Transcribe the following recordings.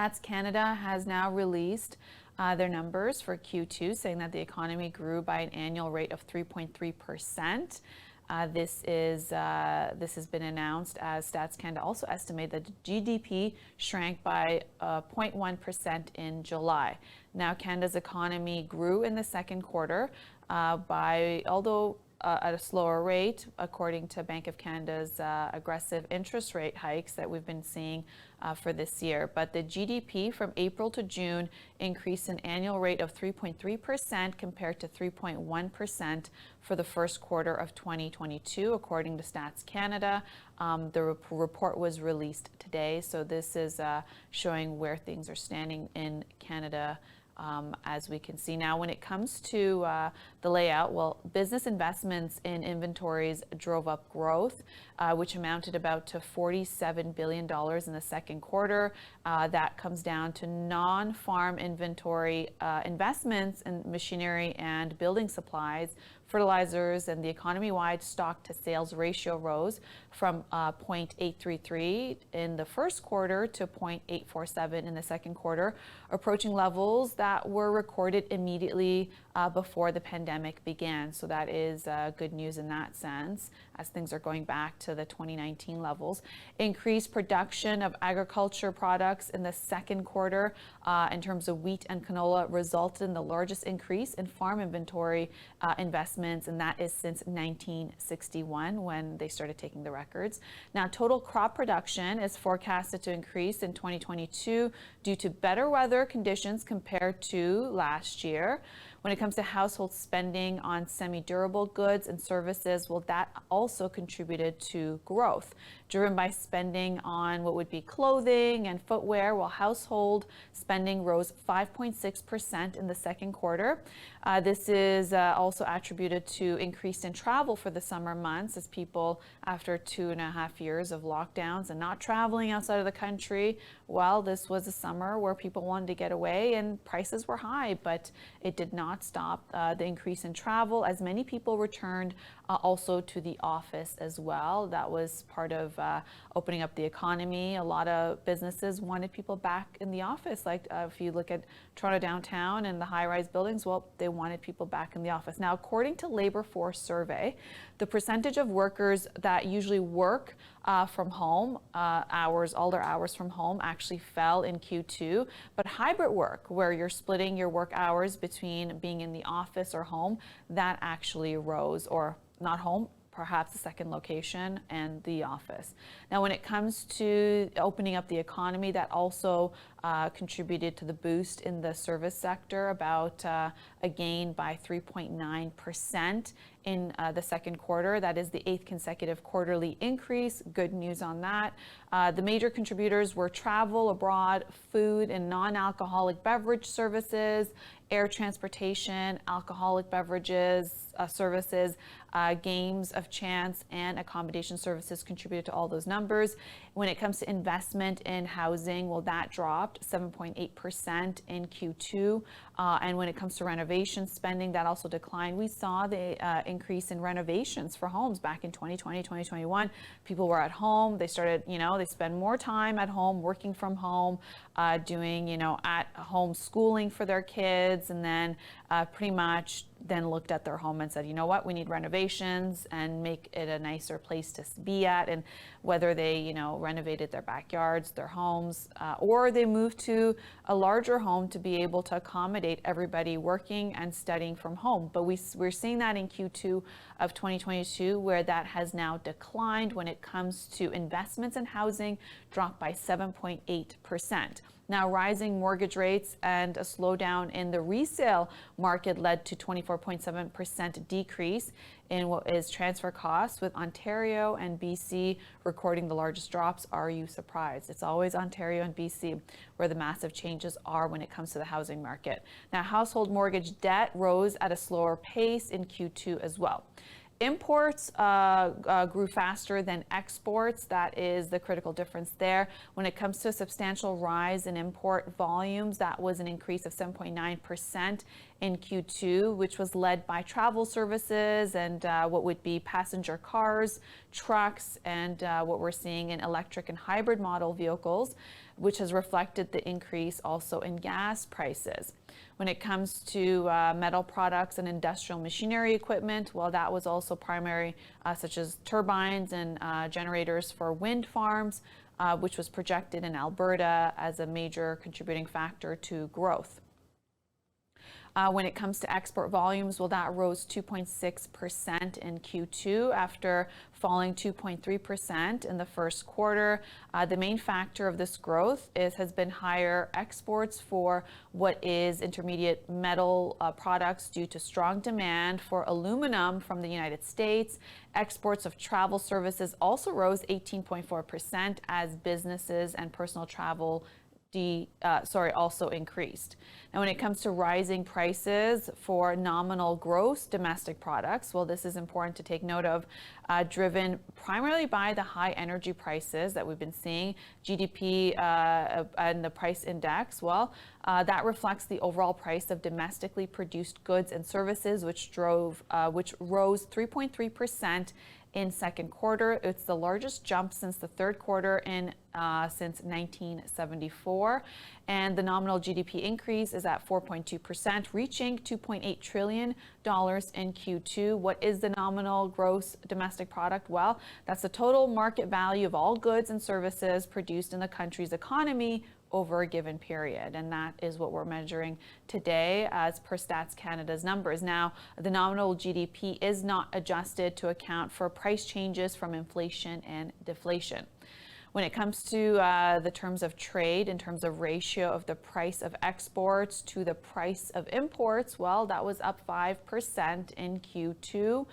Stats Canada has now released their numbers for Q2, saying that the economy grew by an annual rate of 3.3%. This has been announced as Stats Canada also estimated that the GDP shrank by 0.1% in July. Now, Canada's economy grew in the second quarter although at a slower rate, according to Bank of Canada's aggressive interest rate hikes that we've been seeing for this year. But the GDP from April to June increased an annual rate of 3.3% compared to 3.1% for the first quarter of 2022, according to Stats Canada. The report was released today, so this is showing where things are standing in Canada. As we can see now, when it comes to the layout, well, business investments in inventories drove up growth, which amounted about to $47 billion in the second quarter. That comes down to non-farm inventory investments in machinery and building supplies, fertilizers, and the economy-wide stock-to-sales ratio rose from 0.833 in the first quarter to 0.847 in the second quarter, approaching levels that were recorded immediately before the pandemic began. So that is good news in that sense, as things are going back to the 2019 levels. Increased production of agriculture products in the second quarter in terms of wheat and canola resulted in the largest increase in farm inventory investments, and that is since 1961 when they started taking the records. Now, total crop production is forecasted to increase in 2022 due to better weather conditions compared to last year. When it comes to household spending on semi-durable goods and services, well, that also contributed to growth, driven by spending on what would be clothing and footwear, while household spending rose 5.6% in the second quarter. This is also attributed to increase in travel for the summer months, as people, after 2.5 years of lockdowns and not traveling outside of the country, well, this was a summer where people wanted to get away and prices were high, but it did not stop the increase in travel, as many people returned also to the office as well. That was part of opening up the economy. A lot of businesses wanted people back in the office. Like if you look at Toronto downtown and the high-rise buildings, well, they wanted people back in the office. Now, according to Labor Force survey, the percentage of workers that usually work from home, all their hours from home, actually fell in Q2. But hybrid work, where you're splitting your work hours between being in the office or home, that actually rose, or not home, perhaps a second location and the office. Now, when it comes to opening up the economy, that also contributed to the boost in the service sector, about a gain by 3.9% in the second quarter. That is the 8th consecutive quarterly increase. Good news on that. The major contributors were travel abroad, food and non-alcoholic beverage services, air transportation, alcoholic beverages services, games of chance, and accommodation services contributed to all those numbers. When it comes to investment in housing, well, that dropped 7.8% in Q2. And when it comes to renovation spending, that also declined. We saw the increase in renovations for homes back in 2020, 2021. People were at home. They started, they spend more time at home, working from home, doing, at home schooling for their kids, and then pretty much then looked at their home and said, you know what, we need renovations and make it a nicer place to be at. And whether they, renovated their backyards, their homes, or they moved to a larger home to be able to accommodate everybody working and studying from home. But we're seeing that in Q2 of 2022, where that has now declined when it comes to investments in housing, dropped by 7.8%. Now, rising mortgage rates and a slowdown in the resale market led to 24.7% decrease in what is transfer costs, with Ontario and BC recording the largest drops. Are you surprised? It's always Ontario and BC where the massive changes are when it comes to the housing market. Now, household mortgage debt rose at a slower pace in Q2 as well. Imports grew faster than exports. That is the critical difference there. When it comes to a substantial rise in import volumes, that was an increase of 7.9% in Q2, which was led by travel services and what would be passenger cars, trucks, and what we're seeing in electric and hybrid model vehicles, which has reflected the increase also in gas prices. When it comes to metal products and industrial machinery equipment, well, that was also primary, such as turbines and generators for wind farms, which was projected in Alberta as a major contributing factor to growth. When it comes to export volumes, well, that rose 2.6% in Q2 after falling 2.3% in the first quarter. The main factor of this growth has been higher exports for what is intermediate metal products due to strong demand for aluminum from the United States. Exports of travel services also rose 18.4% as businesses and personal travel also increased. Now, when it comes to rising prices for nominal gross domestic products, well, this is important to take note of, driven primarily by the high energy prices that we've been seeing. GDP and the price index, well, that reflects the overall price of domestically produced goods and services, which rose 3.3% in second quarter. It's the largest jump since the third quarter since 1974. And the nominal GDP increase is at 4.2%, reaching $2.8 trillion in Q2. What is the nominal gross domestic product? Well, that's the total market value of all goods and services produced in the country's economy over a given period, and that is what we're measuring today as per Stats Canada's numbers. Now, the nominal GDP is not adjusted to account for price changes from inflation and deflation. When it comes to the terms of trade, in terms of ratio of the price of exports to the price of imports, well, that was up 5% in Q2.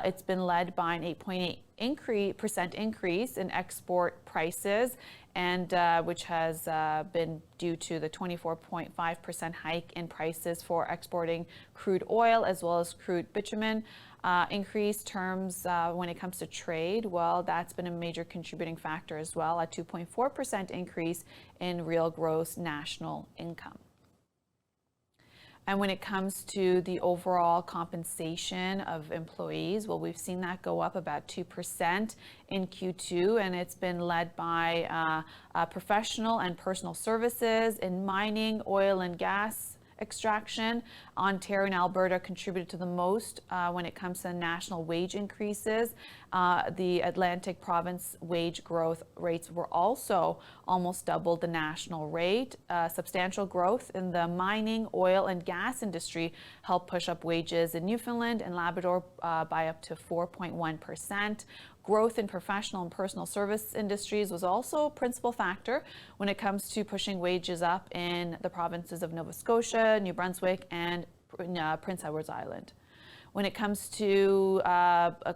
It's been led by an 8.8% increase in export prices, and which has been due to the 24.5% hike in prices for exporting crude oil as well as crude bitumen. Increased terms when it comes to trade, well, that's been a major contributing factor as well, a 2.4% increase in real gross national income. And when it comes to the overall compensation of employees, well, we've seen that go up about 2% in Q2, and it's been led by professional and personal services in mining, oil and gas extraction. Ontario and Alberta contributed to the most when it comes to national wage increases. The Atlantic province wage growth rates were also almost double the national rate. Substantial growth in the mining, oil and gas industry helped push up wages in Newfoundland and Labrador by up to 4.1%. Growth in professional and personal service industries was also a principal factor when it comes to pushing wages up in the provinces of Nova Scotia, New Brunswick, and Prince Edward Island. When it comes to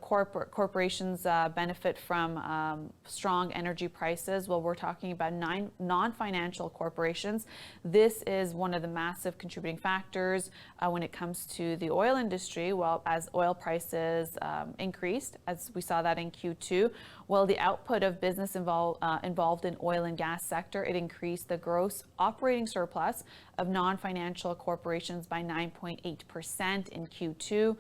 corporations benefit from strong energy prices, well, we're talking about 9 non-financial corporations. This is one of the massive contributing factors when it comes to the oil industry. Well, as oil prices increased, as we saw that in Q2, well, the output of business involved in oil and gas sector, it increased the gross operating surplus of non-financial corporations by 9.8% in Q2.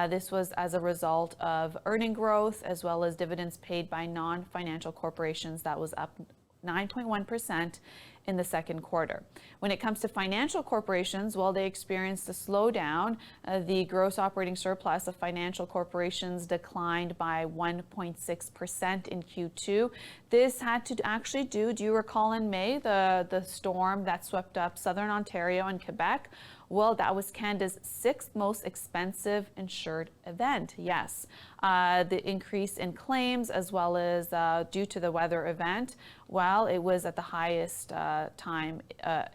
This was as a result of earning growth as well as dividends paid by non-financial corporations. That was up 9.1% in the second quarter. When it comes to financial corporations, well, they experienced a slowdown. The gross operating surplus of financial corporations declined by 1.6% in Q2. This had to actually do you recall in May, the storm that swept up southern Ontario and Quebec? Well, that was Canada's 6th most expensive insured event. Yes, the increase in claims as well as due to the weather event, well, it was at the highest time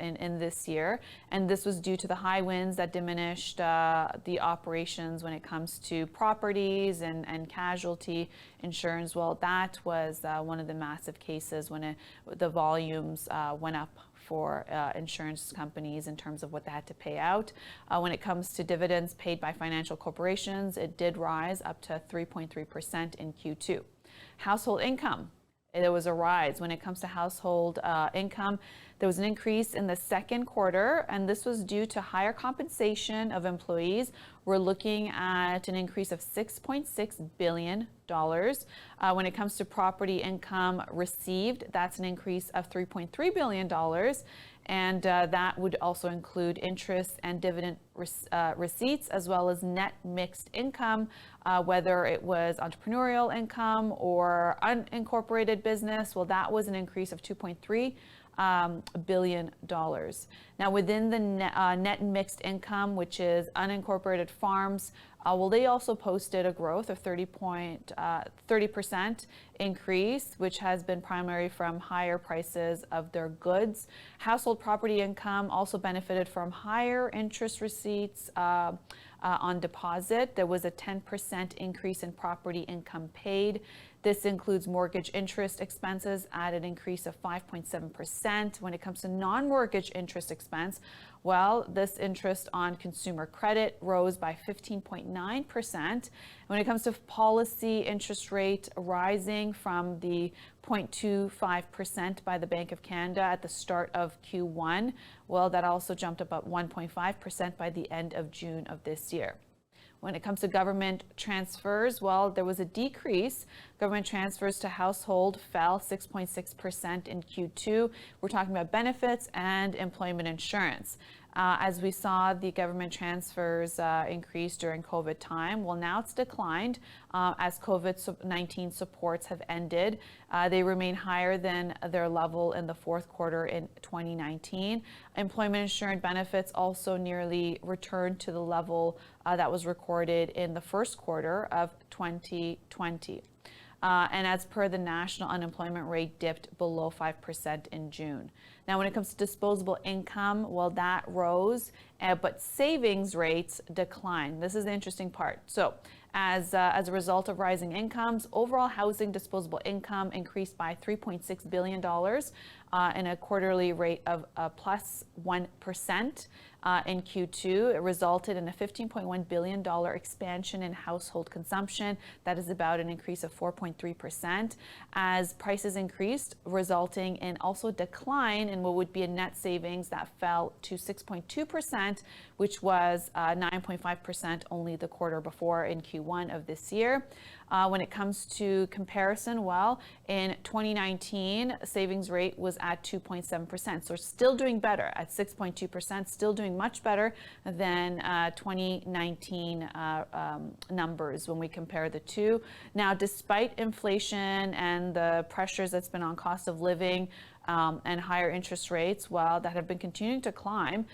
in this year. And this was due to the high winds that diminished the operations when it comes to properties and casualty insurance. Well, that was one of the massive cases when the volumes went up for insurance companies in terms of what they had to pay out. When it comes to dividends paid by financial corporations, it did rise up to 3.3% in Q2. Household income. There was a rise. When it comes to household income, there was an increase in the second quarter, and this was due to higher compensation of employees. We're looking at an increase of $6.6 billion. When it comes to property income received, that's an increase of $3.3 billion. And that would also include interest and dividend receipts, as well as net mixed income, whether it was entrepreneurial income or unincorporated business. Well, that was an increase of $2.3 billion. Now, within the net mixed income, which is unincorporated farms, well, they also posted a growth of 30% increase, which has been primarily from higher prices of their goods. Household property income also benefited from higher interest receipts on deposit. There was a 10% increase in property income paid. This includes mortgage interest expenses at an increase of 5.7%. When it comes to non-mortgage interest expense, well, this interest on consumer credit rose by 15.9%. When it comes to policy interest rate rising from the 0.25% by the Bank of Canada at the start of Q1, well, that also jumped about 1.5% by the end of June of this year. When it comes to government transfers, well, there was a decrease. Government transfers to household fell 6.6% in Q2. We're talking about benefits and employment insurance. As we saw the government transfers increase during COVID time, well, now it's declined as COVID-19 supports have ended. They remain higher than their level in the fourth quarter in 2019. Employment insurance benefits also nearly returned to the level that was recorded in the first quarter of 2020. And as per the national unemployment rate dipped below 5% in June. Now, when it comes to disposable income, well, that rose, but savings rates declined. This is the interesting part. So as a result of rising incomes, overall housing disposable income increased by $3.6 billion in a quarterly rate of plus 1%. In Q2, it resulted in a $15.1 billion expansion in household consumption. That is about an increase of 4.3% as prices increased, resulting in also a decline in what would be a net savings that fell to 6.2%, which was 9.5% only the quarter before in Q1 of this year. When it comes to comparison, well, in 2019, savings rate was at 2.7%. So we're still doing better at 6.2%, still doing much better than 2019 numbers when we compare the two. Now, despite inflation and the pressures that's been on cost of living and higher interest rates, well, that have been continuing to climb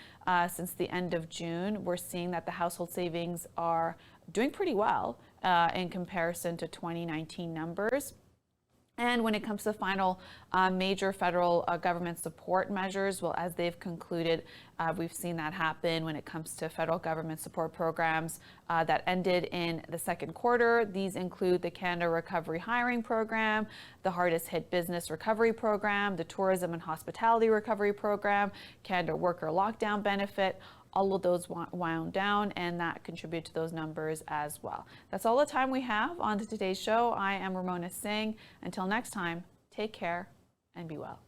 since the end of June, we're seeing that the household savings are doing pretty well in comparison to 2019 numbers. And when it comes to the final major federal government support measures, well, as they've concluded, we've seen that happen when it comes to federal government support programs that ended in the second quarter. These include the Canada Recovery Hiring Program, the Hardest Hit Business Recovery Program, the Tourism and Hospitality Recovery Program, Canada Worker Lockdown Benefit. All of those wound down, and that contributed to those numbers as well. That's all the time we have on today's show. I am Ramona Singh. Until next time, take care and be well.